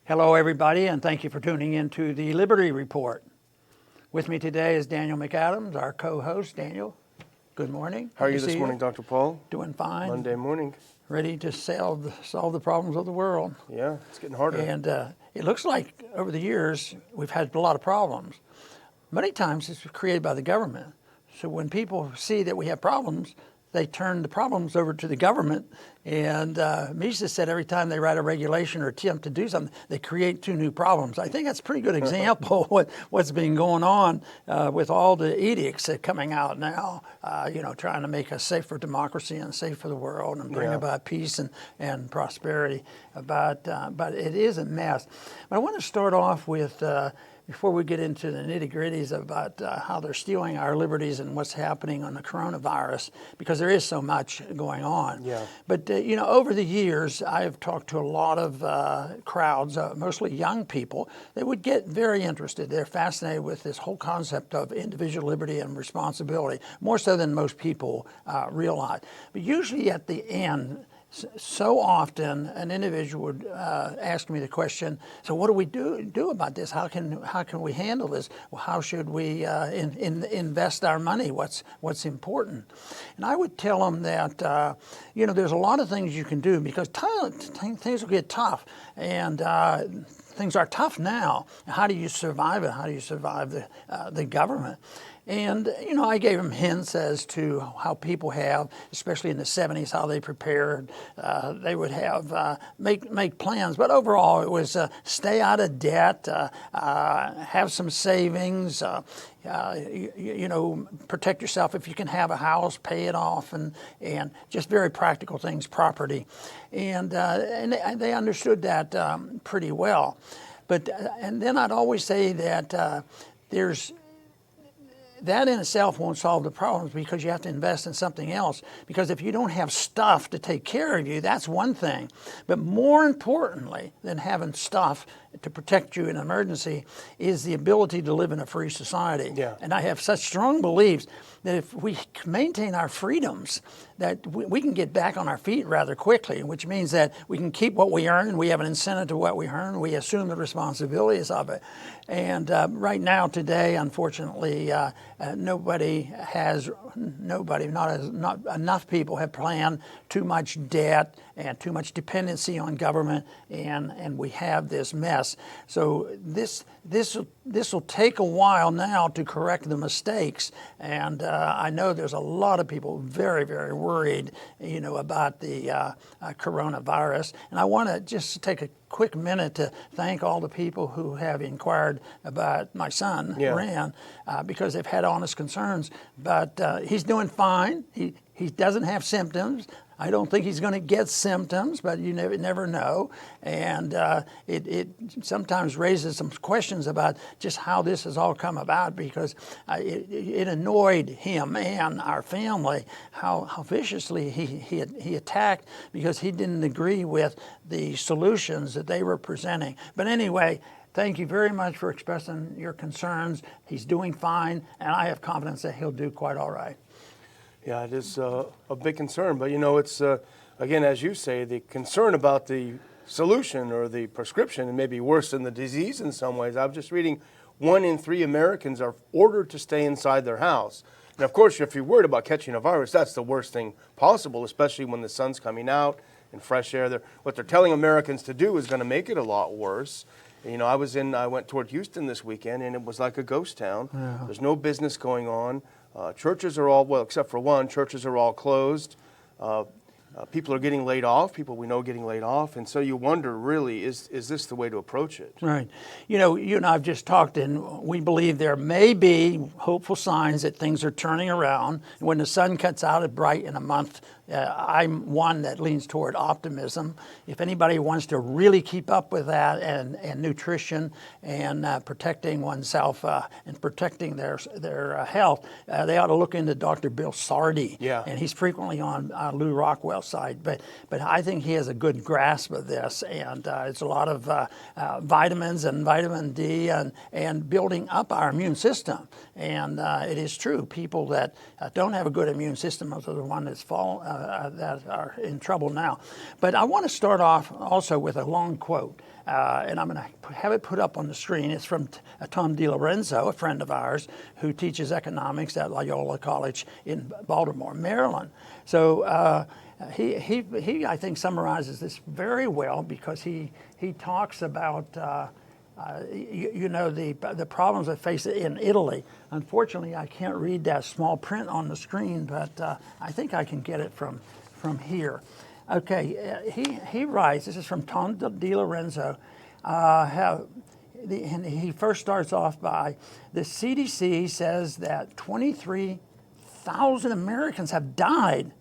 Hello, everybody, and thank you for tuning in to the Liberty Report. With me today is Daniel McAdams, our co-host. Daniel, good morning. How are you this morning, Dr. Paul? Doing fine. Monday morning. Ready to solve the problems of the world. Yeah, it's getting harder. And it looks like over the years we've had a lot of problems. Many times it's created by the government. So when people see that we have problems, they turn the problems over to the government. And Mises said every time they write a regulation or attempt to do something, they create two new problems. I think that's a pretty good example of what's been going on with all the edicts that are coming out now, trying to make a safer democracy and safe for the world and bring about peace and prosperity. But it is a mess. But I want to start off with before we get into the nitty-gritties about how they're stealing our liberties and what's happening on the coronavirus, because there is so much going on. Yeah. But, over the years, I've talked to a lot of crowds, mostly young people, that would get very interested. They're fascinated with this whole concept of individual liberty and responsibility, more so than most people realize. But usually at the end, so often an individual would ask me the question, so what do we do about this? How can we handle this? Well, how should we invest our money? What's important? And I would tell them that there's a lot of things you can do, because things will get tough, and things are tough now. How do you survive it? How do you survive the government? And, I gave them hints as to how people have, especially in the 70s, how they prepared. They would have, make plans. But overall, it was stay out of debt, have some savings, protect yourself. If you can have a house, pay it off, and just very practical things, property. And they understood that pretty well. But and then I'd always say that that in itself won't solve the problems, because you have to invest in something else. Because if you don't have stuff to take care of you, that's one thing. But more importantly than having stuff to protect you in an emergency is the ability to live in a free society. Yeah. And I have such strong beliefs that if we maintain our freedoms, that we can get back on our feet rather quickly, which means that we can keep what we earn, we have an incentive to what we earn, we assume the responsibilities of it. And right now, today, unfortunately, not enough people have planned too much debt and too much dependency on government, and we have this mess. So this will take a while now to correct the mistakes, and I know there's a lot of people very, very worried, about the coronavirus. And I want to just take a quick minute to thank all the people who have inquired about my son, Rand, because they've had honest concerns. But he's doing fine. He doesn't have symptoms. I don't think he's going to get symptoms, but you never know. And it sometimes raises some questions about just how this has all come about, because it annoyed him and our family how viciously he attacked, because he didn't agree with the solutions that they were presenting. But anyway, thank you very much for expressing your concerns. He's doing fine, and I have confidence that he'll do quite all right. Yeah, it is a big concern, but it's, again, as you say, the concern about the solution or the prescription, and maybe worse than the disease in some ways. I was just reading 1 in 3 Americans are ordered to stay inside their house. And of course, if you're worried about catching a virus, that's the worst thing possible, especially when the sun's coming out and fresh air. What they're telling Americans to do is going to make it a lot worse. I went toward Houston this weekend, and it was like a ghost town. Yeah. There's no business going on. Churches are all, well, except for one, churches are all closed. People are getting laid off, people we know getting laid off. And so you wonder, really, is this the way to approach it? Right. You and I have just talked, and we believe there may be hopeful signs that things are turning around. When the sun cuts out at bright in a month, I'm one that leans toward optimism. If anybody wants to really keep up with that and nutrition and protecting oneself and protecting their health, they ought to look into Dr. Bill Sardi. Yeah. And he's frequently on Lou Rockwell lifestyle side, but I think he has a good grasp of this, and it's a lot of vitamins and vitamin D and building up our immune system. And it is true, people that don't have a good immune system are the ones that are in trouble now. But I want to start off also with a long quote. And I'm going to have it put up on the screen. It's from Tom DiLorenzo, a friend of ours, who teaches economics at Loyola College in Baltimore, Maryland. So he I think, summarizes this very well, because he talks about the problems that face in Italy. Unfortunately, I can't read that small print on the screen, but I think I can get it from here. Okay, he writes, this is from Tom DiLorenzo, and he first starts off by, the CDC says that 23,000 Americans have died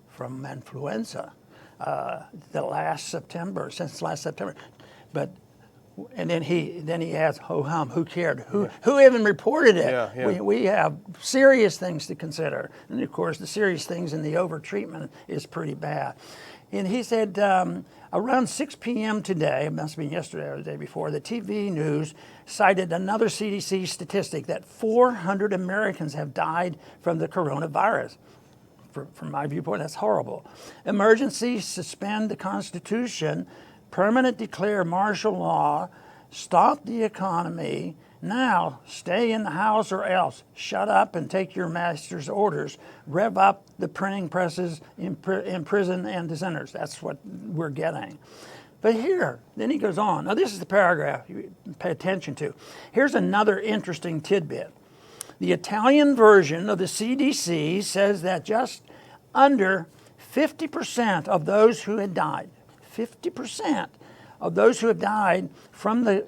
from influenza since last September. And then he adds, ho hum, who cared? Who even reported it? Yeah. We have serious things to consider. And of course, the serious things in the overtreatment is pretty bad. And he said, around 6 p.m. today, it must have been yesterday or the day before, the TV news cited another CDC statistic that 400 Americans have died from the coronavirus. From my viewpoint, that's horrible. Emergency, suspend the Constitution, permanent declare martial law, stop the economy. Now, stay in the house or else. Shut up and take your master's orders. Rev up the printing presses, imprison and dissenters. That's what we're getting. But here, then he goes on. Now, this is the paragraph you pay attention to. Here's another interesting tidbit. The Italian version of the CDC says that just under 50% of those who had died, 50% of those who have died from the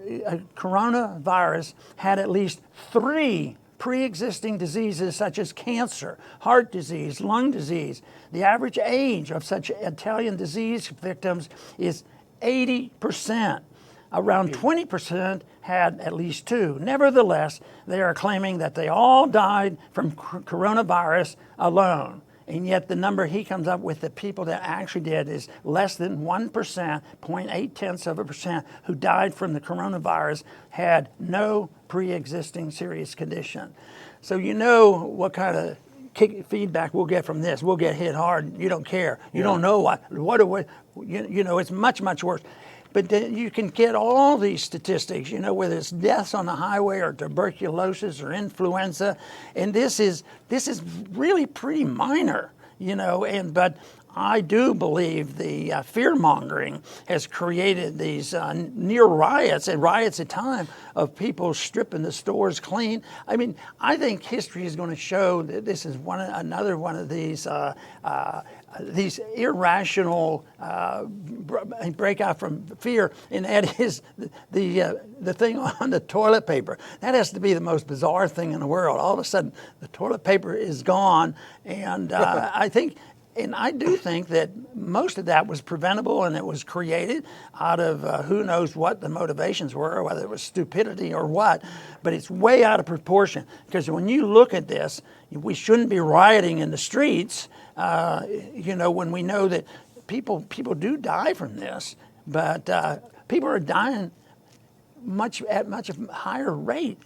coronavirus had at least 3 pre-existing diseases such as cancer, heart disease, lung disease. The average age of such Italian disease victims is 80%. Around 20% had at least 2. Nevertheless, they are claiming that they all died from coronavirus alone. And yet the number he comes up with, the people that actually did, is less than 1%, 0.8%, who died from the coronavirus had no pre-existing serious condition. So you know what kind of feedback we'll get from this. We'll get hit hard. You don't care. You don't know what it's much, much worse. But then you can get all these statistics, whether it's deaths on the highway or tuberculosis or influenza, and this is really pretty minor, but I do believe the fear-mongering has created these near riots, and riots at time, of people stripping the stores clean. I mean, I think history is going to show that this is another one of these irrational breakout from fear, and that is the thing on the toilet paper. That has to be the most bizarre thing in the world. All of a sudden, the toilet paper is gone, and I do think that most of that was preventable, and it was created out of who knows what the motivations were, whether it was stupidity or what, but it's way out of proportion. Because when you look at this, we shouldn't be rioting in the streets, when we know that people do die from this, but people are dying at much higher rate,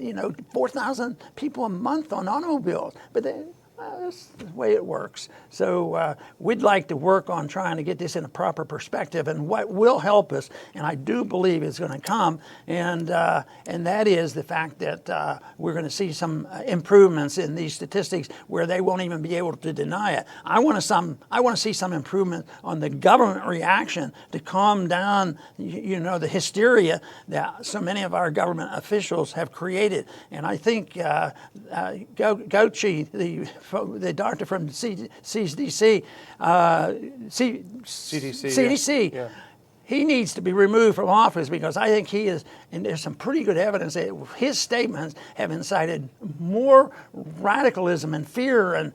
4,000 people a month on automobiles, but that's the way it works. So we'd like to work on trying to get this in a proper perspective, and what will help us, and I do believe it's going to come, and that is the fact that we're going to see some improvements in these statistics where they won't even be able to deny it. I want to see some improvement on the government reaction to calm down, the hysteria that so many of our government officials have created. And I think Gauci, the doctor from CDC, Yeah. He needs to be removed from office, because I think he is, and there's some pretty good evidence that his statements have incited more radicalism and fear and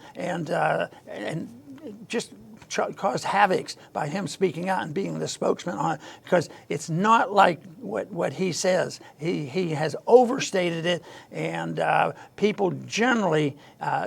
just caused havoc by him speaking out and being the spokesman on it, because it's not like what he says. He has overstated it, and people generally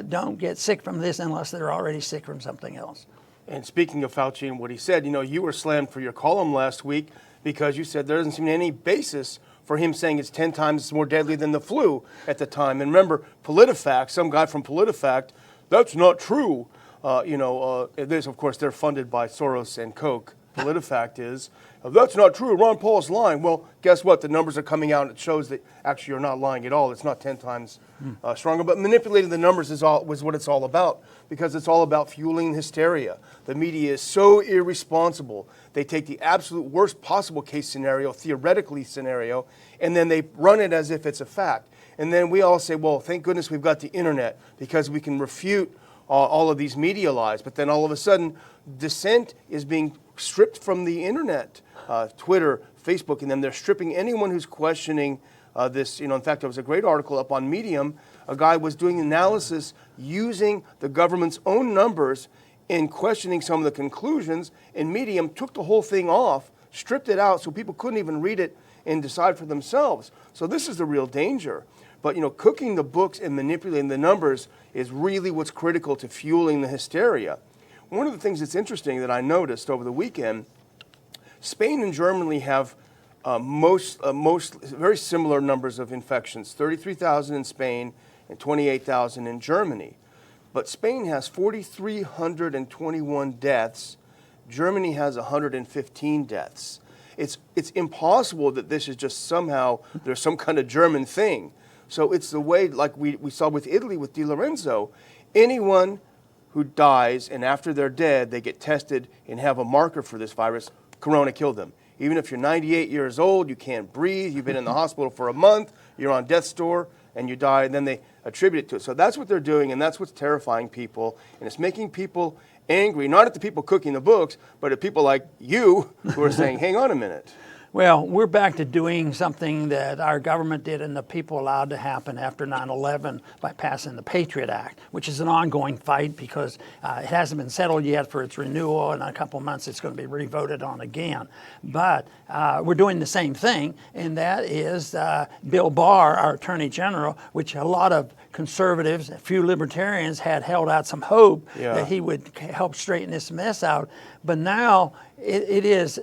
don't get sick from this unless they're already sick from something else. And speaking of Fauci and what he said, you were slammed for your column last week because you said there doesn't seem any basis for him saying it's 10 times more deadly than the flu at the time. And remember, PolitiFact, some guy from PolitiFact, that's not true. Of course, they're funded by Soros and Koch. PolitiFact is, that's not true, Ron Paul's lying. Well, guess what? The numbers are coming out and it shows that actually you're not lying at all. It's not 10 times stronger. But manipulating the numbers was what it's all about, because it's all about fueling hysteria. The media is so irresponsible. They take the absolute worst possible case scenario, theoretically scenario, and then they run it as if it's a fact. And then we all say, well, thank goodness we've got the internet because we can refute all of these media lies. But then all of a sudden, dissent is being stripped from the internet, Twitter, Facebook, and then they're stripping anyone who's questioning this. In fact, there was a great article up on Medium. A guy was doing analysis using the government's own numbers and questioning some of the conclusions, and Medium took the whole thing off, stripped it out so people couldn't even read it and decide for themselves. So this is the real danger. But cooking the books and manipulating the numbers is really what's critical to fueling the hysteria. One of the things that's interesting that I noticed over the weekend, Spain and Germany have most very similar numbers of infections, 33,000 in Spain and 28,000 in Germany. But Spain has 4,321 deaths. Germany has 115 deaths. It's impossible that this is just somehow, there's some kind of German thing. So it's the way, like we saw with Italy with Di Lorenzo, anyone who dies and after they're dead, they get tested and have a marker for this virus, corona killed them. Even if you're 98 years old, you can't breathe, you've been in the hospital for a month, you're on death's door, and you die, and then they attribute it to it. So that's what they're doing, and that's what's terrifying people, and it's making people angry, not at the people cooking the books, but at people like you who are saying, hang on a minute. Well, we're back to doing something that our government did and the people allowed to happen after 9/11 by passing the Patriot Act, which is an ongoing fight because it hasn't been settled yet for its renewal. In a couple of months, it's going to be revoted on again. But we're doing the same thing, and that is Bill Barr, our Attorney General, which a lot of conservatives, a few libertarians had held out some hope that he would help straighten this mess out. But now it is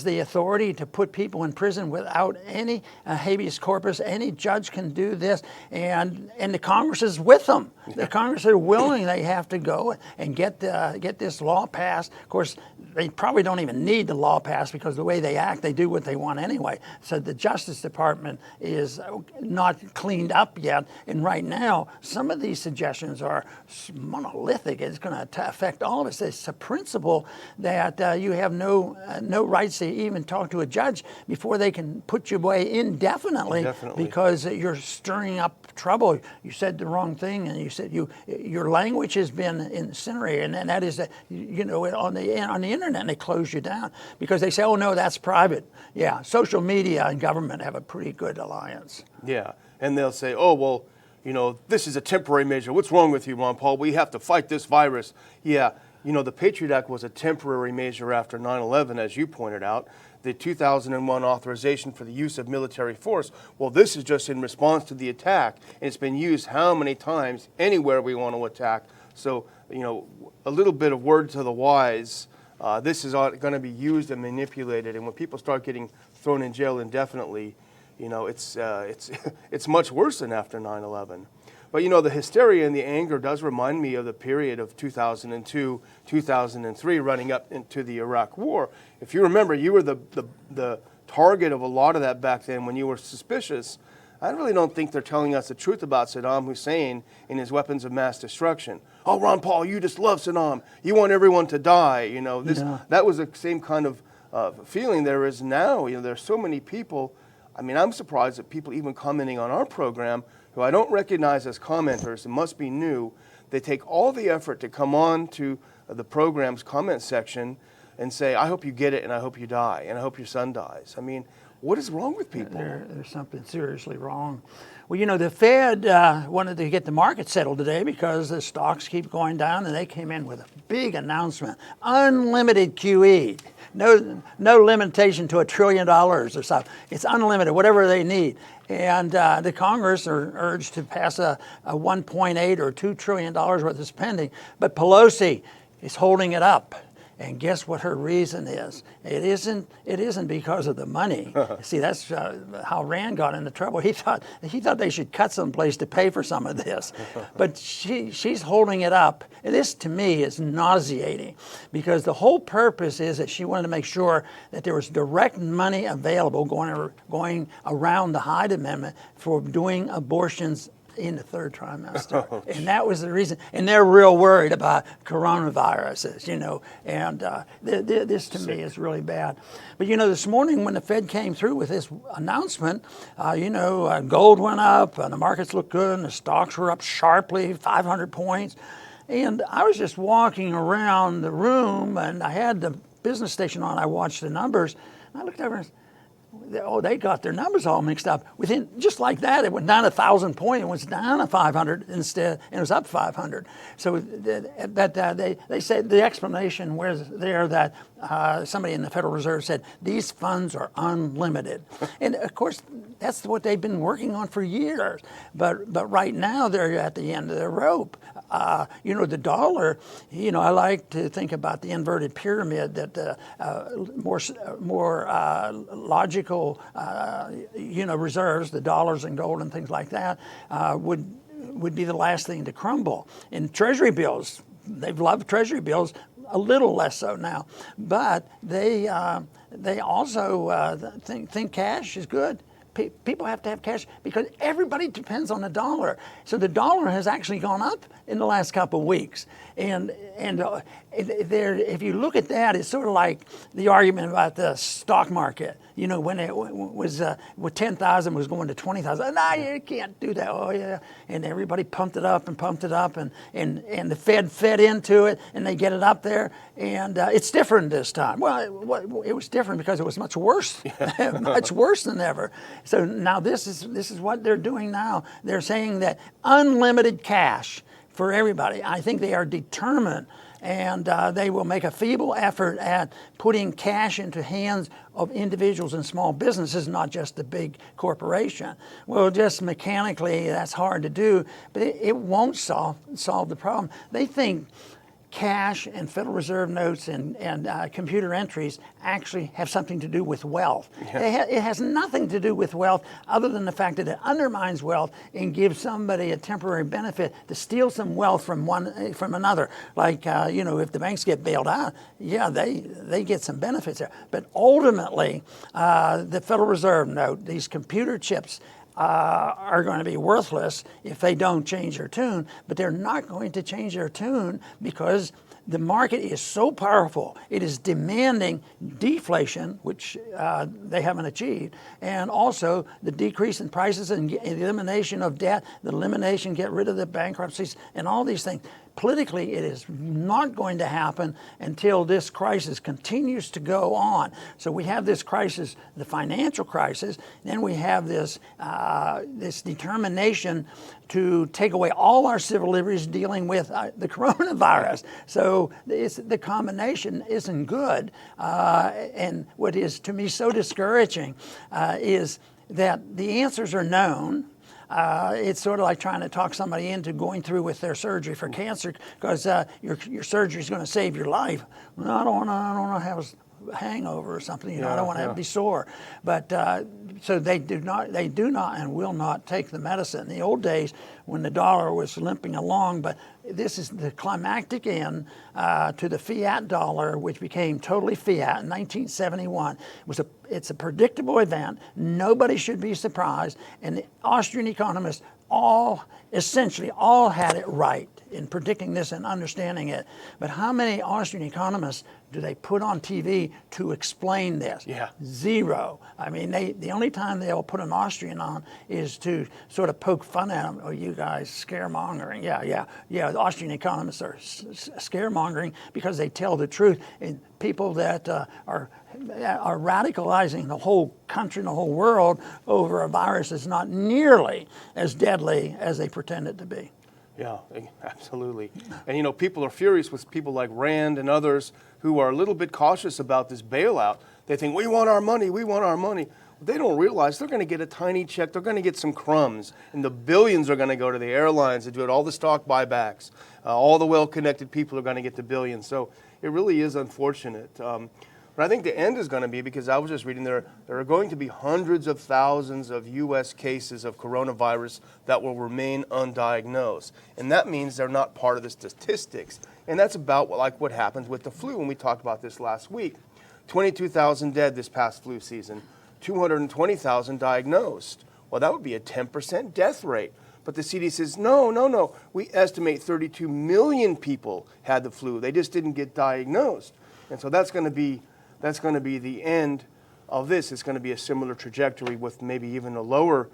the authority to put people in prison without any habeas corpus. Any judge can do this, and the Congress is with them. The Congress are willing. They have to go and get this law passed. Of course, they probably don't even need the law passed because the way they act, they do what they want anyway. So the Justice Department is not cleaned up yet, and right now, some of these suggestions are monolithic. It's going to affect all of us. It's a principle that you have no rights to even talk to a judge before they can put you away indefinitely because you're stirring up trouble. You said the wrong thing, and you said your language has been incinerated, and that is on the internet, and they close you down because they say, oh no, that's private. Yeah, social media and government have a pretty good alliance. Yeah, and they'll say, oh well, this is a temporary measure. What's wrong with you, Ron Paul? We have to fight this virus. Yeah. The Patriot Act was a temporary measure after 9/11, as you pointed out. The 2001 authorization for the use of military force, well, this is just in response to the attack, and it's been used how many times anywhere we want to attack. So, a little bit of word to the wise, this is going to be used and manipulated, and when people start getting thrown in jail indefinitely, it's much worse than after 9/11. But the hysteria and the anger does remind me of the period of 2002, 2003, running up into the Iraq War. If you remember, you were the target of a lot of that back then when you were suspicious. I really don't think they're telling us the truth about Saddam Hussein and his weapons of mass destruction. Oh, Ron Paul, you just love Saddam. You want everyone to die. That was the same kind of feeling there is now. There's so many people. I mean, I'm surprised that people even commenting on our program who I don't recognize as commenters, it must be new, they take all the effort to come on to the program's comment section and say, I hope you get it and I hope you die and I hope your son dies. I mean, what is wrong with people? There's something seriously wrong. Well, the Fed wanted to get the market settled today because the stocks keep going down, and they came in with a big announcement. Unlimited QE. No limitation to $1 trillion or something. It's unlimited, whatever they need. And the Congress are urged to pass a $1.8 or $2 trillion worth of spending. But Pelosi, is holding it up. And guess what her reason is? It isn't because of the money. See, that's how Rand got into trouble. He thought they should cut someplace to pay for some of this. But she's holding it up. And this, to me, is nauseating, because the whole purpose is that she wanted to make sure that there was direct money available going around the Hyde Amendment for doing abortions in the third trimester. And that was the reason. And they're real worried about coronaviruses, and this to me is really bad. But this morning when the Fed came through with this announcement, gold went up and the markets looked good and the stocks were up sharply, 500 points. And I was just walking around the room and I had the business station on. I watched the numbers and I looked over and they got their numbers all mixed up. Within just like that, it went down 1,000 points. It was down to 500 instead, and it was up 500. So they said the explanation was there that somebody in the Federal Reserve said these funds are unlimited, and of course that's what they've been working on for years. But right now they're at the end of the rope. The dollar. I like to think about the inverted pyramid, that the more logical, reserves, the dollars and gold and things like that, would be the last thing to crumble. And Treasury bills, they've loved Treasury bills, a little less so now, but they also think cash is good. People have to have cash because everybody depends on the dollar. So the dollar has actually gone up in the last couple of weeks. And if you look at that, it's sort of like the argument about the stock market. When it was with 10,000 was going to 20,000. No, you can't do that. Oh yeah, and everybody pumped it up, and the Fed fed into it, and they get it up there, and it's different this time. Well, it was different because it was much worse, much worse than ever. So now this is what they're doing now. They're saying that unlimited cash for everybody. I think they are determined, and they will make a feeble effort at putting cash into hands of individuals and small businesses, not just the big corporation. Well, just mechanically, that's hard to do, but it won't solve the problem. They think cash and Federal Reserve notes and computer entries actually have something to do with wealth. Yeah. It has nothing to do with wealth other than the fact that it undermines wealth and gives somebody a temporary benefit to steal some wealth from another. Like, if the banks get bailed out, yeah, they get some benefits there. But ultimately, the Federal Reserve note, these computer chips, are going to be worthless if they don't change their tune, but they're not going to change their tune because the market is so powerful. It is demanding deflation, which they haven't achieved, and also the decrease in prices and elimination of debt, get rid of the bankruptcies, and all these things. Politically, it is not going to happen until this crisis continues to go on. So we have this crisis, the financial crisis, then we have this determination to take away all our civil liberties dealing with the coronavirus. So the combination isn't good. And what is to me so discouraging is that the answers are known. It's sort of like trying to talk somebody into going through with their surgery for cancer because your surgery is going to save your life. Well, I don't want to have a hangover or something. I don't want to be sore. But so they do not and will not take the medicine. In the old days, when the dollar was limping along, but this is the climactic end to the fiat dollar, which became totally fiat in 1971. It's a predictable event. Nobody should be surprised. And the Austrian economists essentially all had it right in predicting this and understanding it. But how many Austrian economists do they put on TV to explain this? Yeah. Zero. I mean, the only time they'll put an Austrian on is to sort of poke fun at them. Oh, you guys scaremongering. Yeah. The Austrian economists are scaremongering because they tell the truth. And people that are radicalizing the whole country and the whole world over a virus that's not nearly as deadly as they pretend it to be. Yeah, absolutely. And people are furious with people like Rand and others who are a little bit cautious about this bailout. They think, we want our money. they don't realize they're going to get a tiny check. They're going to get some crumbs, and the billions are going to go to the airlines to do it. All the stock buybacks, all the well-connected people are going to get the billions. So it really is unfortunate. But I think the end is going to be, because I was just reading there are going to be hundreds of thousands of U.S. cases of coronavirus that will remain undiagnosed. And that means they're not part of the statistics. And that's about like what happens with the flu, and we talked about this last week. 22,000 dead this past flu season, 220,000 diagnosed. Well, that would be a 10% death rate. But the CDC says, no. We estimate 32 million people had the flu. They just didn't get diagnosed. And so that's going to be the end of this. It's going to be a similar trajectory with maybe even a lower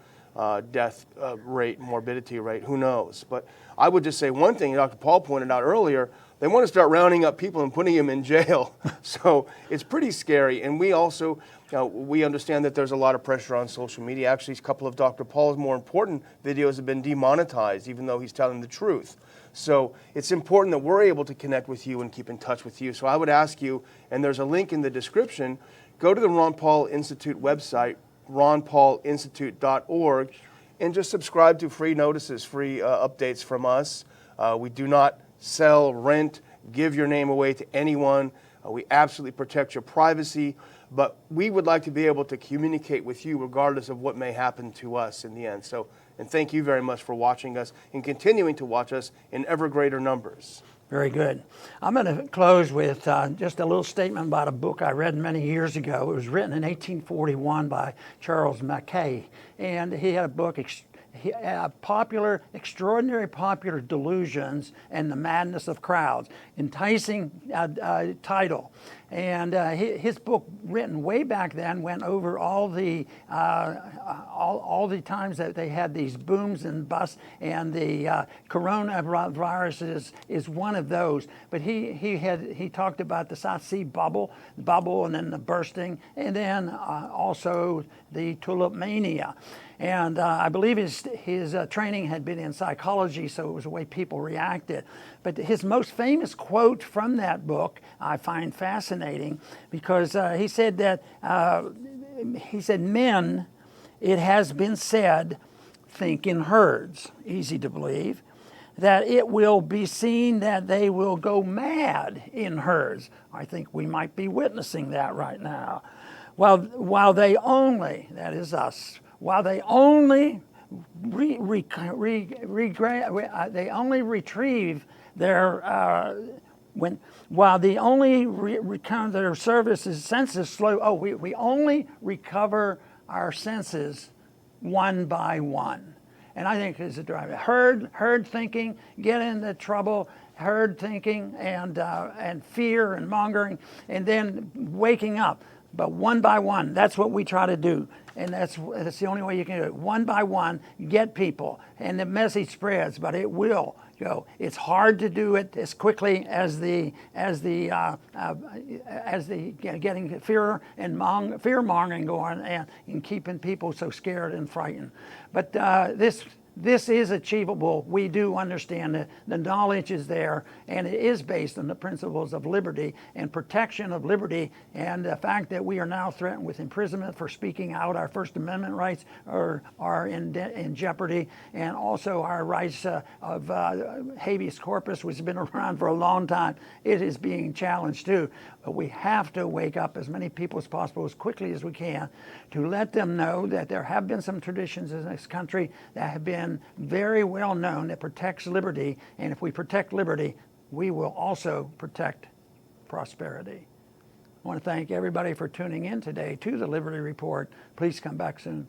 death rate, morbidity rate. Who knows? But I would just say one thing Dr. Paul pointed out earlier. They want to start rounding up people and putting them in jail. So it's pretty scary. And we also, we understand that there's a lot of pressure on social media. Actually, a couple of Dr. Paul's more important videos have been demonetized, even though he's telling the truth. So it's important that we're able to connect with you and keep in touch with you. So I would ask you, and there's a link in the description, go to the Ron Paul Institute website, ronpaulinstitute.org, and just subscribe to free notices, free updates from us. We do not sell, rent, give your name away to anyone. We absolutely protect your privacy, but we would like to be able to communicate with you regardless of what may happen to us in the end. So, and thank you very much for watching us and continuing to watch us in ever greater numbers. Very good. I'm going to close with just a little statement about a book I read many years ago. It was written in 1841 by Charles Mackay, and he had a book, Extraordinary Popular Delusions and the Madness of Crowds. Enticing title. And his book, written way back then, went over all the times that they had these booms and busts, and the coronavirus is one of those. But he talked about the South Sea bubble, and then the bursting, and then also the tulip mania. And I believe his training had been in psychology, so it was the way people reacted. But his most famous quote from that book I find fascinating, because he said that, men, it has been said, think in herds, easy to believe, that it will be seen that they will go mad in herds. I think we might be witnessing that right now. While they only, that is us, while they only retrieve their while the only return their senses slow. We only recover our senses one by one, and I think it's a driver. Herd thinking, get into trouble. Herd thinking and fear and mongering, and then waking up. But one by one, that's what we try to do. And that's the only way you can do it. One by one, get people. And the message spreads, but it will go. It's hard to do it as quickly as the getting fear mongering going and keeping people so scared and frightened. But this is achievable. We do understand that the knowledge is there, and it is based on the principles of liberty and protection of liberty, and the fact that we are now threatened with imprisonment for speaking out. Our First Amendment rights are in jeopardy, and also our rights of habeas corpus, which has been around for a long time, it is being challenged too. But we have to wake up as many people as possible, as quickly as we can, to let them know that there have been some traditions in this country that have been very well known that protects liberty, and if we protect liberty, we will also protect prosperity. I want to thank everybody for tuning in today to the Liberty Report. Please come back soon.